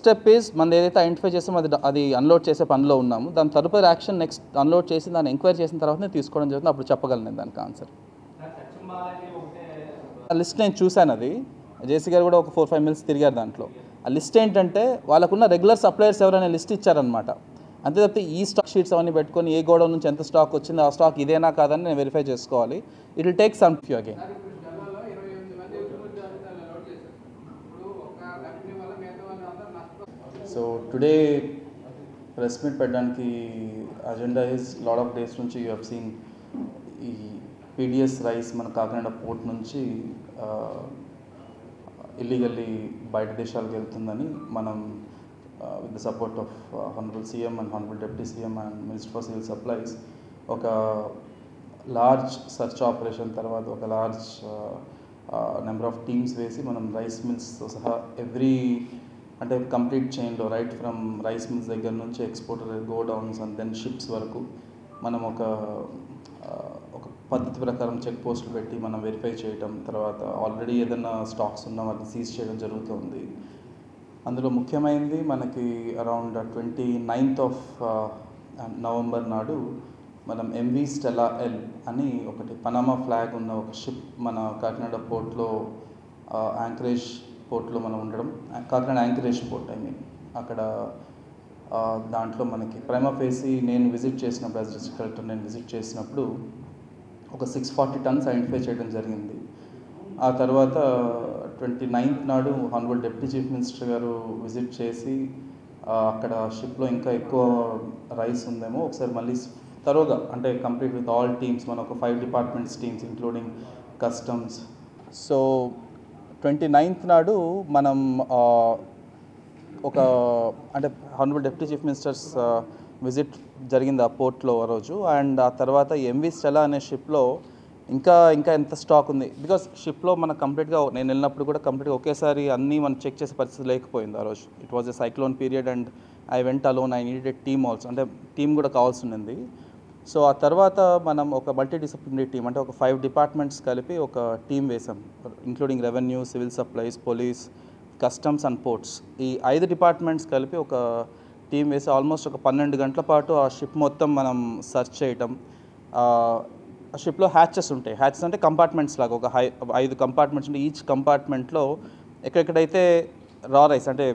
Step is మనం ఏదైతే identify చేసామో అది అన్లోడ్ చేసే పనిలో ఉన్నాము. దాని తదుపరి యాక్షన్ నెక్స్ట్ అన్లోడ్ చేసి దాన్ని ఎంక్వైరీ చేసిన తర్వాతనే తీసుకోవడం జరుగుతుంది. అప్పుడు చెప్పగలను నేను దానికి ఆన్సర్. ఆ లిస్ట్ నేను చూశాను, అది జేసీ గారు కూడా ఒక 4-5 మిల్స్ తిరిగారు దాంట్లో. ఆ లిస్ట్ ఏంటంటే వాళ్ళకున్న రెగ్యులర్ సప్లయర్స్ ఎవరైనా లిస్ట్ ఇచ్చారనమాట. అంతే తప్పితే ఈ స్టాక్ షీట్స్ అవన్నీ పెట్టుకొని ఏ గోడౌన్ నుంచి ఎంత స్టాక్ వచ్చిందో ఆ స్టాక్ ఇదేనా కాదని నేను వెరిఫై చేసుకోవాలి. It will take some few again. So today press meet పెట్టడానికి agenda is lot of days నుంచి యూ హ్యావ్ సీన్ ఈ పీడిఎస్ రైస్ మన కాకినాడ పోర్ట్ నుంచి ఇల్లీగల్లీ బయట దేశాలకు వెళ్తుందని మనం with the support of honourable CM and honourable deputy CM and minister for civil supplies ఒక లార్జ్ సర్చ్ ఆపరేషన్ తర్వాత ఒక లార్జ్ నెంబర్ ఆఫ్ టీమ్స్ వేసి మనం రైస్ మిల్స్తో సహా అంటే కంప్లీట్ చైన్లో రైట్ ఫ్రమ్ రైస్ మిల్స్ దగ్గర నుంచి exporter godowns and then ships వరకు మనం ఒక పద్ధతి ప్రకారం చెక్ పోస్టులు పెట్టి మనం వెరిఫై చేయడం, తర్వాత ఆల్రెడీ ఏదైనా స్టాక్స్ ఉన్నా వాటిని సీజ్ చేయడం జరుగుతుంది. అందులో ముఖ్యమైనది మనకి అరౌండ్ 29th ఆఫ్ నవంబర్ నాడు మనం ఎంవి స్టెలా ఎల్ అని ఒకటి పనామా ఫ్లాగ్ ఉన్న ఒక షిప్ మన కాకినాడ పోర్ట్లో యాంకరేజ్ పోర్ట్లో మనం ఉండడం, కాకినాడ యాంకరేజ్ పోర్ట్ అక్కడ దాంట్లో మనకి ప్రైమా ఫేసి నేను విజిట్ చేసినప్పుడు యాజ్ డిస్ట్రిక్ట్ కలెక్టర్ నేను విజిట్ చేసినప్పుడు ఒక 640 టన్స్ ఐడెంటిఫై చేయడం జరిగింది. ఆ తర్వాత 29th నాడు హానరబుల్ డిప్యూటీ చీఫ్ మినిస్టర్ గారు విజిట్ చేసి అక్కడ షిప్లో ఇంకా ఎక్కువ రైస్ ఉందేమో ఒకసారి మళ్ళీ తరోగా అంటే కంప్లీట్ విత్ ఆల్ టీమ్స్ మన ఒక 5 departments teams including customs. So 29th నాడు మనం ఒక అంటే honourable deputy chief ministers visit జరిగింది ఆ పోర్ట్లో ఆ రోజు. అండ్ ఆ తర్వాత ఎంవి స్టెలా అనే షిప్లో ఇంకా ఎంత స్టాక్ ఉంది, బికాస్ షిప్లో మనకు కంప్లీట్గా నేను వెళ్ళినప్పుడు కూడా కంప్లీట్గా ఒకేసారి అన్నీ మనం చెక్ చేసే పరిస్థితి లేకపోయింది ఆ రోజు. It was a cyclone period and I went alone, I needed a team also, అంటే టీమ్ కూడా కావాల్సి ఉంది. సో ఆ తర్వాత మనం ఒక మల్టీ డిసిప్లినరీ టీమ్ అంటే ఒక 5 డిపార్ట్మెంట్స్ కలిపి ఒక టీం వేసాం, including revenue, civil supplies, police, customs and ports. ఈ 5 డిపార్ట్మెంట్స్ కలిపి ఒక టీం వేసి ఆల్మోస్ట్ ఒక 12 గంటల పాటు ఆ షిప్ మొత్తం మనం సర్చ్ చేయటం. ఆ షిప్లో హ్యాచెస్ ఉంటాయి, హ్యాచెస్ అంటే కంపార్ట్మెంట్స్ లాగా ఒక 5 కంపార్ట్మెంట్స్ ఉంటాయి. ఈచ్ కంపార్ట్మెంట్లో ఎక్కడెక్కడైతే రా రైస్ అంటే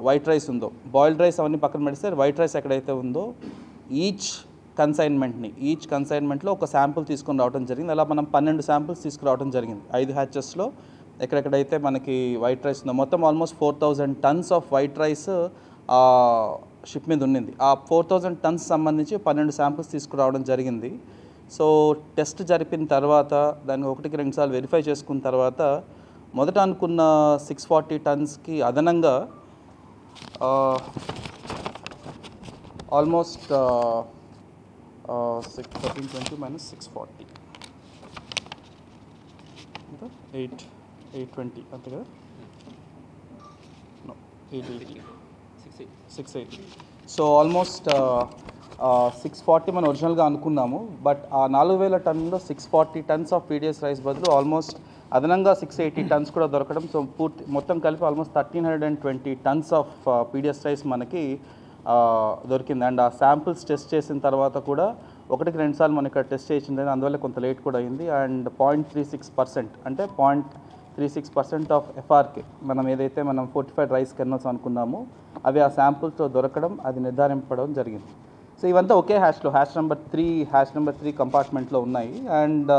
వైట్ రైస్ ఉందో, బాయిల్డ్ రైస్ అవన్నీ పక్కన పెడితే వైట్ రైస్ ఎక్కడైతే ఉందో ఈచ్ కన్సైన్మెంట్లో ఒక శాంపుల్ తీసుకొని రావడం జరిగింది. అలా మనం 12 శాంపుల్స్ తీసుకురావడం జరిగింది 5 హ్యాచెస్లో. ఎక్కడెక్కడైతే మనకి వైట్ రైస్ ఉందో మొత్తం almost 4000 tons off white rice ship మీద ఉండింది. ఆ 4000 టన్స్ సంబంధించి 12 శాంపుల్స్ తీసుకురావడం జరిగింది. సో టెస్ట్ జరిపిన తర్వాత దాన్ని 1-2 సార్లు వెరిఫై చేసుకున్న తర్వాత మొదట అనుకున్న 640 టన్స్కి అదనంగా ఆల్మోస్ట్ 1320 minus 640 ఇంకా 820 అంతే కదా, 680. సో ఆల్మోస్ట్ 640 మనం ఒరిజినల్గా అనుకున్నాము. బట్ ఆ 4000 టన్నులో 640 టన్స్ ఆఫ్ పీడిఎస్ రైస్ బదులు ఆల్మోస్ట్ అదనంగా 680 టన్స్ కూడా దొరకడం. సో మొత్తం కలిపి almost 1320 tons of PDS rice మనకి దొరికింది. అండ్ ఆ శాంపిల్స్ టెస్ట్ చేసిన తర్వాత కూడా 1-2 సార్లు మనం ఇక్కడ టెస్ట్ చేసింది, అందువల్ల కొంత లేట్ కూడా అయింది. అండ్ 0.36% అంటే 0.36% ఆఫ్ ఎఫ్ఆర్కే మనం ఏదైతే మనం ఫోర్టిఫైడ్ రైస్ కెర్నల్స్ అనుకున్నామో అవి ఆ శాంపుల్స్తో దొరకడం, అది నిర్ధారింపడం జరిగింది. సో ఇవంతా ఒకే హ్యాష్ నెంబర్ 3 కంపార్ట్మెంట్లో ఉన్నాయి. అండ్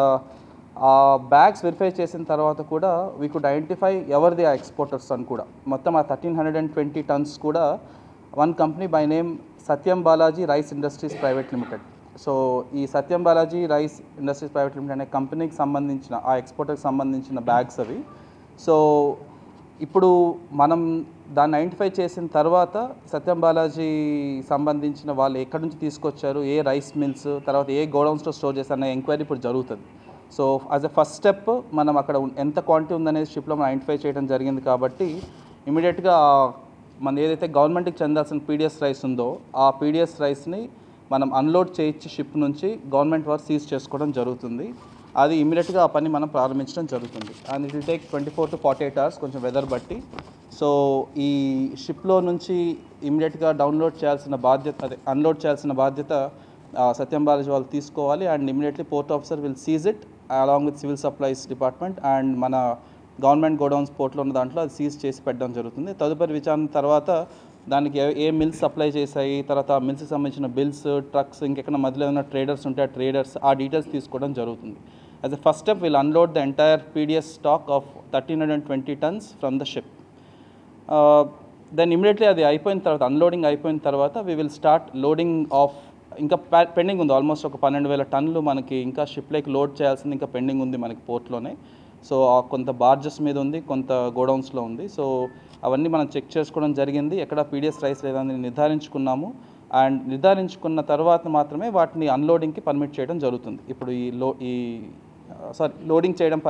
ఆ బ్యాగ్స్ వెరిఫై చేసిన తర్వాత కూడా వీ కుడ్ ఐడెంటిఫై ఎవరిది ఆ ఎక్స్పోర్టర్స్ అని కూడా. మొత్తం ఆ 1320 టన్స్ కూడా one company by name Satyam Balaji rice industries private limited. So ఈ Satyam Balaji rice industries private limited అనే కంపెనీకి సంబంధించిన ఆ ఎక్స్పోర్టర్కి సంబంధించిన బ్యాగ్స్ అవి. సో ఇప్పుడు మనం దాన్ని ఐడెంటిఫై చేసిన తర్వాత సత్యం బాలాజీ సంబంధించిన వాళ్ళు ఎక్కడి నుంచి తీసుకొచ్చారు, ఏ రైస్ మిల్స్, తర్వాత ఏ గోడౌన్స్లో స్టోర్ చేశారు అనే ఎంక్వైరీ ఇప్పుడు జరుగుతుంది. So as a first step మనం అక్కడ ఎంత క్వాంటిటీ ఉందనేది షిప్లో మనం ఐడెంటిఫై చేయడం జరిగింది. కాబట్టి ఇమీడియట్గా మన ఏదైతే గవర్నమెంట్కి చెందాల్సిన పీడిఎస్ రైస్ ఉందో ఆ పీడిఎస్ రైస్ని మనం అన్లోడ్ చేయించి షిప్ నుంచి గవర్నమెంట్ వారు సీజ్ చేసుకోవడం జరుగుతుంది. అది ఇమీడియట్గా ఆ పని మనం ప్రారంభించడం జరుగుతుంది. And it will take 24 to 48 hours కొంచెం వెదర్ బట్టి. సో ఈ షిప్లో నుంచి ఇమీడియట్గా అన్లోడ్ చేయాల్సిన బాధ్యత సత్యం బాలాజీ వాళ్ళు తీసుకోవాలి. And immediately port officer will seize it along with civil supplies department and మన గవర్నమెంట్ గోడౌన్స్ పోర్ట్లో ఉన్న దాంట్లో అది సీజ్ చేసి పెట్టడం జరుగుతుంది. తదుపరి విచారణ తర్వాత దానికి ఏ మిల్స్ సప్లై చేశాయి, తర్వాత ఆ మిల్స్కి సంబంధించిన బిల్స్, ట్రక్స్, ఇంకెక్కడ మధ్యలో ఏమైనా ట్రేడర్స్ ఉంటే ఆ ట్రేడర్స్ ఆ డీటెయిల్స్ తీసుకోవడం జరుగుతుంది. As a first step will unload the entire PDS stock of 1320 tons from the ship. Then immediately అది అయిపోయిన తర్వాత అన్లోడింగ్ అయిపోయిన తర్వాత we will start loading of. ఇంకా పెండింగ్ ఉంది ఆల్మోస్ట్ ఒక 12,000 టన్నులు మనకి ఇంకా షిప్లోకి లోడ్ చేయాల్సింది ఇంకా పెండింగ్ ఉంది మనకి పోర్ట్లోనే. సో కొంత బార్జెస్ మీద ఉంది, కొంత గోడౌన్స్లో ఉంది. సో అవన్నీ మనం చెక్ చేసుకోవడం జరిగింది, ఎక్కడ పీడిఎస్ రైస్ లేదని నిర్ధారించుకున్నాము. అండ్ నిర్ధారించుకున్న తర్వాత మాత్రమే వాటిని అన్లోడింగ్కి పర్మిట్ చేయడం జరుగుతుంది. ఇప్పుడు లోడింగ్ చేయడం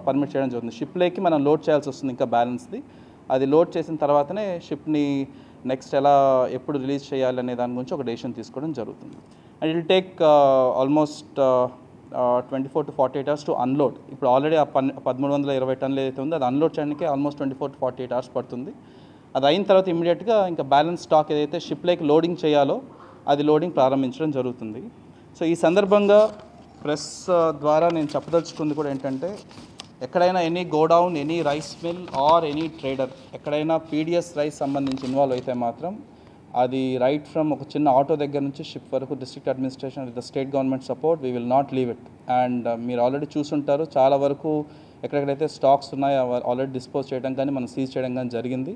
పర్మిట్ చేయడం జరుగుతుంది. షిప్లోకి మనం లోడ్ చేయాల్సి వస్తుంది ఇంకా బ్యాలెన్స్ది. అది లోడ్ చేసిన తర్వాతనే షిప్ని నెక్స్ట్ ఎప్పుడు రిలీజ్ చేయాలి అనే దాని గురించి ఒక డెసిషన్ తీసుకోవడం జరుగుతుంది. And it will take almost 24 to 48 hours to unload. ఇప్పుడు ఆల్రెడీ ఆ 1320 టన్నులు ఏదైతే ఉందో అది అన్లోడ్ చేయడానికి ఆల్మోస్ట్ 24 to 48 hours పడుతుంది. అది అయిన తర్వాత ఇమీడియట్గా ఇంకా బ్యాలెన్స్ స్టాక్ ఏదైతే షిప్లోకి లోడింగ్ చేయాలో అది లోడింగ్ ప్రారంభించడం జరుగుతుంది. సో ఈ సందర్భంగా ప్రెస్ ద్వారా నేను చెప్పదలుచుకుంది కూడా ఏంటంటే, ఎక్కడైనా any godown, any rice mill or any trader ఎక్కడైనా పీడిఎస్ రైస్ సంబంధించి ఇన్వాల్వ్ అయితే మాత్రం అది రైట్ ఫ్రమ్ ఒక చిన్న ఆటో దగ్గర నుంచి షిప్ వరకు district administration with the state government support we will not leave it. And మీరు ఆల్రెడీ చూసుంటారు, చాలా వరకు ఎక్కడెక్కడైతే స్టాక్స్ ఉన్నాయో ఆల్రెడీ డిస్పోజ్ చేయడం కానీ మనం సీజ్ చేయడం కానీ జరిగింది.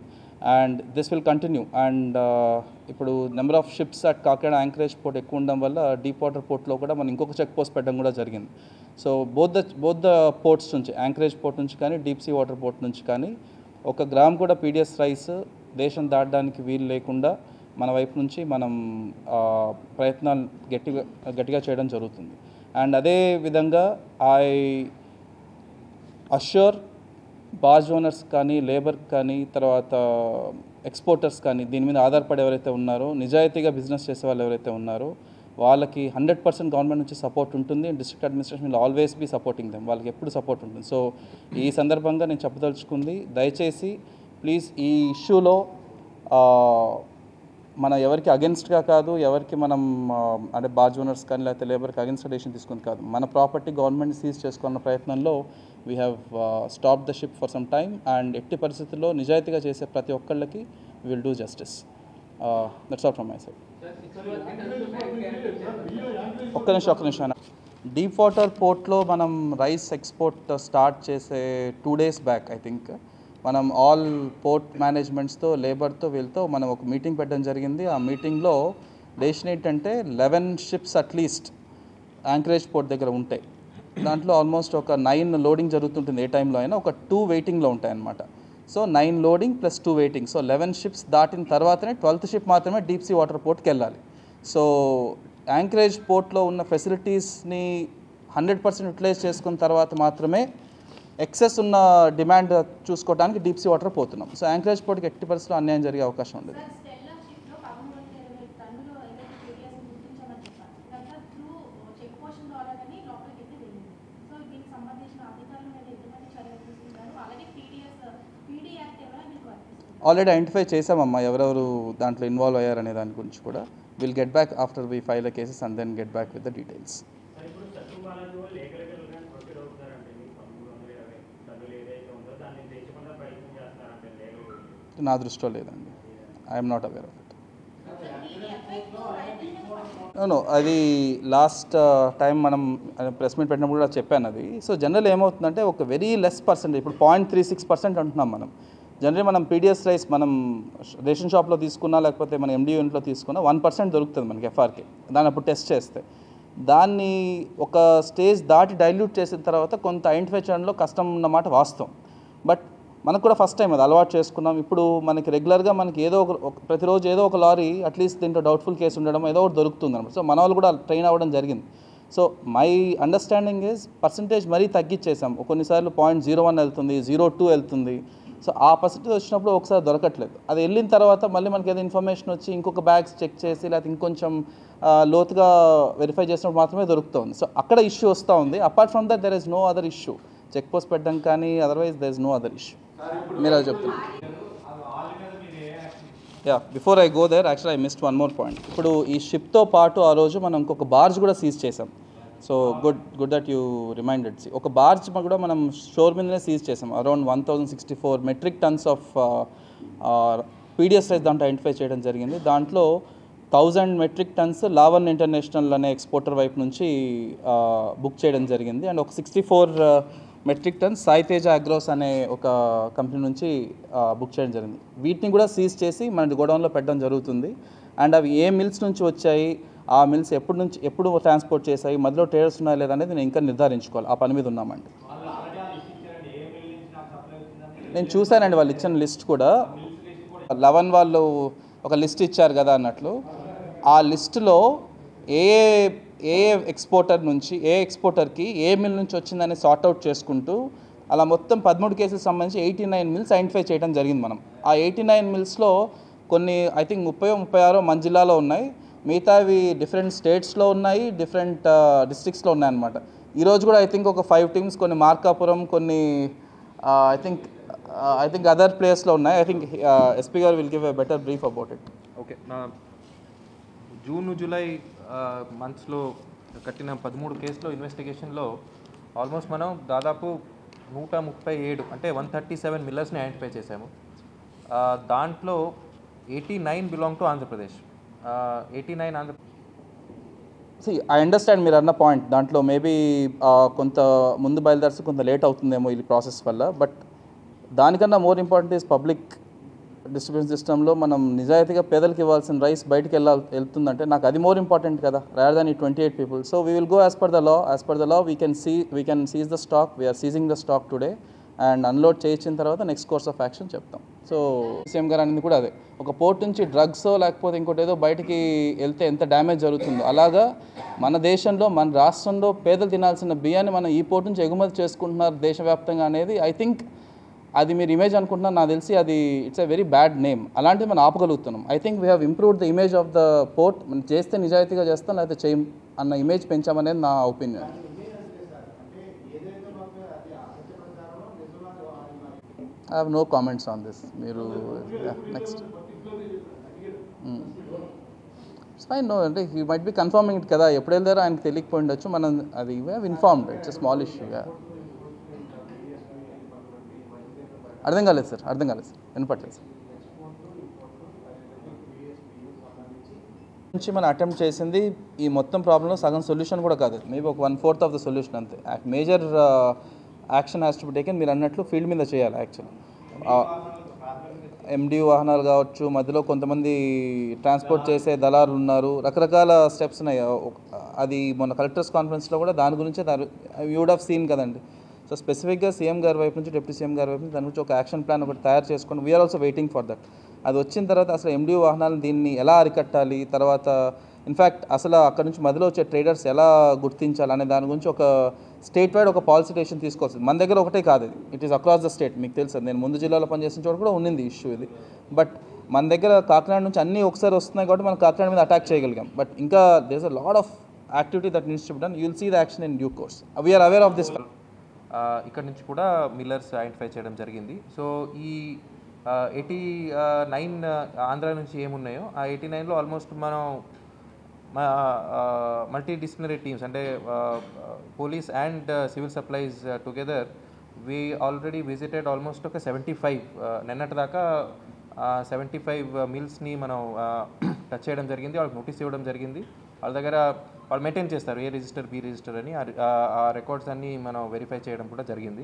And this will continue. And ఇప్పుడు number of ships at Kakinada anchorage port ఎక్కువ ఉండడం వల్ల డీప్ వాటర్ పోర్ట్లో కూడా మనం ఇంకొక చెక్ పోస్ట్ పెట్టడం కూడా జరిగింది. సో బోత్ ద పోర్ట్స్ నుంచి, యాంకరేజ్ పోర్ట్ నుంచి కానీ డీప్ సీ వాటర్ పోర్ట్ నుంచి కానీ 1 గ్రామ్ కూడా పీడిఎస్ రైస్ దేశం దాటడానికి వీలు లేకుండా మన వైపు నుంచి మనం ప్రయత్నాలు గట్టిగా చేయడం జరుగుతుంది. అండ్ అదే విధంగా ఐ అష్యూర్ బార్జ్ ఓనర్స్ కానీ, లేబర్ కానీ, తర్వాత ఎక్స్పోర్టర్స్ కానీ, దీని మీద ఆధారపడి ఎవరైతే ఉన్నారో, నిజాయితీగా బిజినెస్ చేసే వాళ్ళు ఎవరైతే ఉన్నారో వాళ్ళకి 100% గవర్నమెంట్ నుంచి సపోర్ట్ ఉంటుంది. District administration will always be supporting them. వాళ్ళకి ఎప్పుడు సపోర్ట్ ఉంటుంది. సో ఈ సందర్భంగా నేను చెప్పదలుచుకుంది, దయచేసి ప్లీజ్ ఈ ఇష్యూలో మన ఎవరికి అగెన్స్ట్గా కాదు, ఎవరికి మనం అంటే బార్జ్ ఓనర్స్ కానీ లేకపోతే లేబర్కి అగెన్స్ట్ డెసిషన్ తీసుకుని కాదు, మన ప్రాపర్టీ గవర్నమెంట్ సీజ్ చేసుకున్న ప్రయత్నంలో we have stop the ship for some time. And ఎట్టి పరిస్థితుల్లో నిజాయితీగా చేసే ప్రతి ఒక్కళ్ళకి will do justice. That's all from my side. ఒక్క నిమిషం. డీప్ వాటర్ పోర్ట్లో మనం రైస్ ఎక్స్పోర్ట్ స్టార్ట్ చేసే 2 days బ్యాక్ ఐ థింక్ మనం ఆల్ పోర్ట్ మేనేజ్మెంట్స్తో, లేబర్తో, వీళ్ళతో మనం ఒక మీటింగ్ పెట్టడం జరిగింది. ఆ మీటింగ్లో డెసిషన్ ఏంటంటే 11 ships అట్లీస్ట్ యాంకరేజ్ పోర్ట్ దగ్గర ఉంటాయి. దాంట్లో ఆల్మోస్ట్ ఒక 9 లోడింగ్ జరుగుతుంటుంది ఏ టైంలో అయినా, ఒక 2 వెయిటింగ్లో ఉంటాయన్నమాట. So 9 loading plus 2 waiting. So 11 ships దాటిన తర్వాతనే 12th ship మాత్రమే డీప్ సీ వాటర్ పోర్ట్కి వెళ్ళాలి. సో యాంకరేజ్ పోర్ట్లో ఉన్న ఫెసిలిటీస్ని 100% యూటిలైజ్ చేసుకున్న తర్వాత మాత్రమే ఎక్సెస్ ఉన్న డిమాండ్ చూసుకోవడానికి డీప్ సీ వాటర్ పోతున్నాం. సో యాంకరేజ్ పోర్ట్కి ఎట్టి పరిస్థితుల్లో అన్యాయం జరిగే అవకాశం ఉండదు. ఆల్రెడీ ఐడెంటిఫై చేసామమ్మా ఎవరెవరు దాంట్లో ఇన్వాల్వ్ అయ్యారనే దాని గురించి కూడా. Will get back after we file the cases and then get back with the details. నా దృష్టిలో లేదండి. I'm not aware of it. No, అది లాస్ట్ టైం మనం ప్రెస్ మీట్ పెట్టినప్పుడు కూడా చెప్పాను అది. సో జనరల్ ఏమవుతుందంటే ఒక వెరీ లెస్ పర్సెంట్, ఇప్పుడు 0.36% అంటున్నాం మనం. జనరల్లీ మనం పీడిఎస్ రైస్ మనం రేషన్ షాప్లో తీసుకున్నా లేకపోతే మన ఎండి యూనిట్లో తీసుకున్నా 1% దొరుకుతుంది మనకి ఎఫ్ఆర్కే. దాన్ని అప్పుడు టెస్ట్ చేస్తే దాన్ని ఒక స్టేజ్ దాటి డైల్యూట్ చేసిన తర్వాత కొంత ఐడెంటిఫై చేయడంలో కష్టం ఉన్నమాట వాస్తవం. బట్ మనకు కూడా ఫస్ట్ టైం అది అలవాటు చేసుకున్నాం. ఇప్పుడు మనకి రెగ్యులర్గా మనకి ఏదో ఒక ప్రతిరోజు ఏదో ఒక లారీ అట్లీస్ట్ దీంట్లో డౌట్ఫుల్ కేసు ఉండడం ఏదో ఒకటి దొరుకుతుంది అనమాట. సో మన వాళ్ళు కూడా ట్రైన్ అవ్వడం జరిగింది. So my understanding is percentage మరీ తగ్గించేసాం. కొన్నిసార్లు 0.01 వెళ్తుంది, 0.2 వెళ్తుంది. సో ఆ పర్సెంటేజ్ వచ్చినప్పుడు ఒకసారి దొరకట్లేదు. అది వెళ్ళిన తర్వాత మళ్ళీ మనకి ఏదో ఇన్ఫర్మేషన్ వచ్చి ఇంకొక బ్యాగ్స్ చెక్ చేసి లేకపోతే ఇంకొంచెం లోతుగా వెరిఫై చేసినప్పుడు మాత్రమే దొరుకుతుంది. సో అక్కడ ఇష్యూ వస్తూ ఉంది. Apart from that there is no other issue. Check post పెట్టడం కానీ otherwise there is no other issue. మీరు అది చెప్తున్నారు. Yeah before I go there actual I missed one more point. ఇప్పుడు ఈ షిప్తో పాటు ఆ రోజు మనం ఇంకొక బార్జ్ కూడా సీజ్ చేసాం. So good that you reminded. ఒక బార్జ్ కూడా మనం షోర్ మీదనే సీజ్ చేసాం. Around 1064 metric tons of PDS rice దాంట్లో ఐడెంటిఫై చేయడం జరిగింది. దాంట్లో 1000 మెట్రిక్ టన్స్ లావన్ ఇంటర్నేషనల్ అనే ఎక్స్పోర్టర్ వైపు నుంచి బుక్ చేయడం జరిగింది. అండ్ ఒక 64 మెట్రిక్ టన్స్ సాయితేజ అగ్రోస్ అనే ఒక కంపెనీ నుంచి బుక్ చేయడం జరిగింది. వీటిని కూడా సీజ్ చేసి మన గోడౌన్లో పెట్టడం జరుగుతుంది. అండ్ అవి ఏ మిల్స్ నుంచి వచ్చాయి, ఆ మిల్స్ ఎప్పుడు ట్రాన్స్పోర్ట్ చేశాయి, మధ్యలో ట్రేడర్స్ ఉన్నాయా లేదా అనేది నేను ఇంకా నిర్ధారించుకోవాలి. ఆ పని మీద ఉన్నామండి. నేను చూశానండి వాళ్ళు ఇచ్చిన లిస్ట్ కూడా. 11 వాళ్ళు ఒక లిస్ట్ ఇచ్చారు కదా అన్నట్లు, ఆ లిస్టులో ఏ ఎక్స్పోర్టర్ నుంచి ఏ ఎక్స్పోర్టర్కి ఏ మిల్ నుంచి వచ్చిందని సార్ట్అవుట్ చేసుకుంటూ అలా మొత్తం 13 కేసులకు సంబంధించి 89 మిల్స్ ఐడెంటిఫై చేయడం జరిగింది మనం. ఆ 89 మిల్స్లో కొన్ని ఐ థింక్ 30-36 మన జిల్లాలో ఉన్నాయి, మిగతావి డిఫరెంట్ స్టేట్స్లో ఉన్నాయి, డిఫరెంట్ డిస్ట్రిక్ట్స్లో ఉన్నాయన్నమాట. ఈరోజు కూడా ఐ థింక్ ఒక 5 టీమ్స్ కొన్ని మార్కాపురం, కొన్ని ఐ థింక్ అదర్ ప్లేస్లో ఉన్నాయి. ఐ థింక్ ఎస్పీ గారు will give a better brief about it. Okay, June July మంత్స్లో కట్టిన 13 కేసులో ఇన్వెస్టిగేషన్లో ఆల్మోస్ట్ మనం దాదాపు 137 అంటే 137 మిల్లర్స్ని ఐడెంటిఫై చేశాము. దాంట్లో 89 belong to Andhra Pradesh. 89 Andhra. I understand మీరు అన్న పాయింట్. దాంట్లో మేబీ కొంత ముందు బయలుదేరి కొంత లేట్ అవుతుందేమో ఈ ప్రాసెస్ వల్ల. బట్ దానికన్నా more important is public distribution సిస్టంలో మనం నిజాయితీగా పేదలకు ఇవ్వాల్సిన రైస్ బయటికి వెళ్తుందంటే నాకు అది మోర్ ఇంపార్టెంట్ కదా, రాదర్ దాన్ ఈ 28 people. So we will go as per the law. We can seize the stock. We are seizing the stock today and unload చేయించిన తర్వాత నెక్స్ట్ కోర్స్ ఆఫ్ యాక్షన్ చెప్తాం. సో సీఎం గారు అనేది కూడా అదే, ఒక పోర్ట్ నుంచి డ్రగ్స్ లేకపోతే ఇంకోటి ఏదో బయటికి వెళ్తే ఎంత డ్యామేజ్ జరుగుతుందో, అలాగా మన దేశంలో మన రాష్ట్రంలో పేదలు తినాల్సిన బియ్యాన్ని మనం ఈ పోర్ట్ నుంచి ఎగుమతి చేసుకుంటున్నారు దేశవ్యాప్తంగా అనేది ఐ థింక్ అది మీరు ఇమేజ్ అనుకుంటున్నారు. నాకు తెలిసి అది it's a very bad name. అలాంటివి మనం ఆపగలుగుతున్నాం. I think we have improved the image of the port. మనం చేస్తే నిజాయితీగా చేస్తాం, లేకపోతే చేయం అన్న ఇమేజ్ పెంచామనేది నా opinion. I have no comments on this. మీరు నెక్స్ట్ ఇట్స్ ఫైన్. నో అంటే he might be confirming it కదా, ఎప్పుడు వెళ్తారో ఆయనకు తెలియకపోయి ఉండొచ్చు. మనం అది we have informed. It's a small issue. అర్థం కాలేదు సార్ వినపట్లేదు సార్. నుంచి మనం అటెంప్ట్ చేసింది ఈ మొత్తం ప్రాబ్లంలో సగం సొల్యూషన్ కూడా కాదు, మేబీ ఒక 1/4 ఆఫ్ ద సొల్యూషన్ అంతే. Major action has to be taken. మీరు అన్నట్లు ఫీల్డ్ మీద చేయాలి. యాక్చువల్లీ ఎండి వాహనాలు కావచ్చు, మధ్యలో కొంతమంది ట్రాన్స్పోర్ట్ చేసే దళారులు ఉన్నారు, రకరకాల స్టెప్స్ ఉన్నాయి. అది మొన్న కలెక్టర్స్ కాన్ఫరెన్స్లో కూడా దాని గురించే యూ వుడ్ హ్యావ్ సీన్ కదండి. సో స్పెసిఫిక్గా సీఎం గారి వైపు నుంచి, డిప్యూటీ సీఎం గారి వైపు నుంచి దాని గురించి ఒక యాక్షన్ ప్లాన్ ఒకటి తయారు చేసుకొని we are also waiting for that. అది వచ్చిన తర్వాత అసలు ఎండి వాహనాలను దీన్ని ఎలా అరికట్టాలి, తర్వాత ఇన్ఫ్యాక్ట్ అసలు అక్కడ నుంచి మధ్యలో వచ్చే ట్రేడర్స్ ఎలా గుర్తించాలి అనే దాని గురించి ఒక స్టేట్ వైడ్ ఒక పాలసీ డెసిషన్ తీసుకోవచ్చు. మన దగ్గర ఒకటే కాదు, it is across the state. మీకు తెలుసు, నేను ముందు జిల్లాలో పనిచేసిన చోట కూడా ఉన్నింది ఇష్యూ ఇది. బట్ మన దగ్గర కాకినాడ నుంచి అన్నీ ఒకసారి వస్తున్నాయి కాబట్టి మనం కాకినాడ మీద అటాక్ చేయగలిగాం. బట్ ఇంకా there is a lot of activity that needs to be done. You will see the action in due course. We are aware of this. ఇక్కడ నుంచి కూడా మిల్లర్స్ ఐడెంటిఫై చేయడం జరిగింది. సో ఈ 89 ఆంధ్ర నుంచి ఏమున్నాయో ఆ 89లో ఆల్మోస్ట్ మనం మల్టీ డిసిప్లినరీ టీమ్స్ అంటే police and civil supplies together we already visited almost ఒక 75 నిన్నటి దాకా 75 మిల్స్ని మనం టచ్ చేయడం జరిగింది. వాళ్ళకి నోటీస్ ఇవ్వడం జరిగింది. వాళ్ళ దగ్గర వాళ్ళు మెయింటైన్ చేస్తారు ఏ రిజిస్టర్ బి రిజిస్టర్ అని. ఆ రికార్డ్స్ అన్నీ మనం వెరిఫై చేయడం కూడా జరిగింది.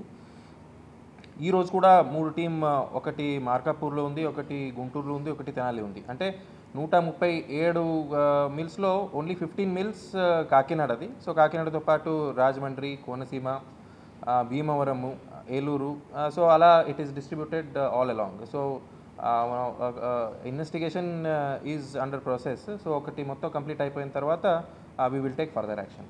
ఈరోజు కూడా 3 టీం, ఒకటి మార్కాపూర్లో ఉంది, ఒకటి గుంటూరులో ఉంది, ఒకటి తెనాలి ఉంది. అంటే 137 మిల్స్లో ఓన్లీ 15 మిల్స్ కాకినాడది. సో కాకినాడతో పాటు రాజమండ్రి, కోనసీమ, భీమవరము, ఏలూరు, సో అలా it is distributed all along. So investigation is under process. So ఒకటి మొత్తం కంప్లీట్ అయిపోయిన తర్వాత we will take further action.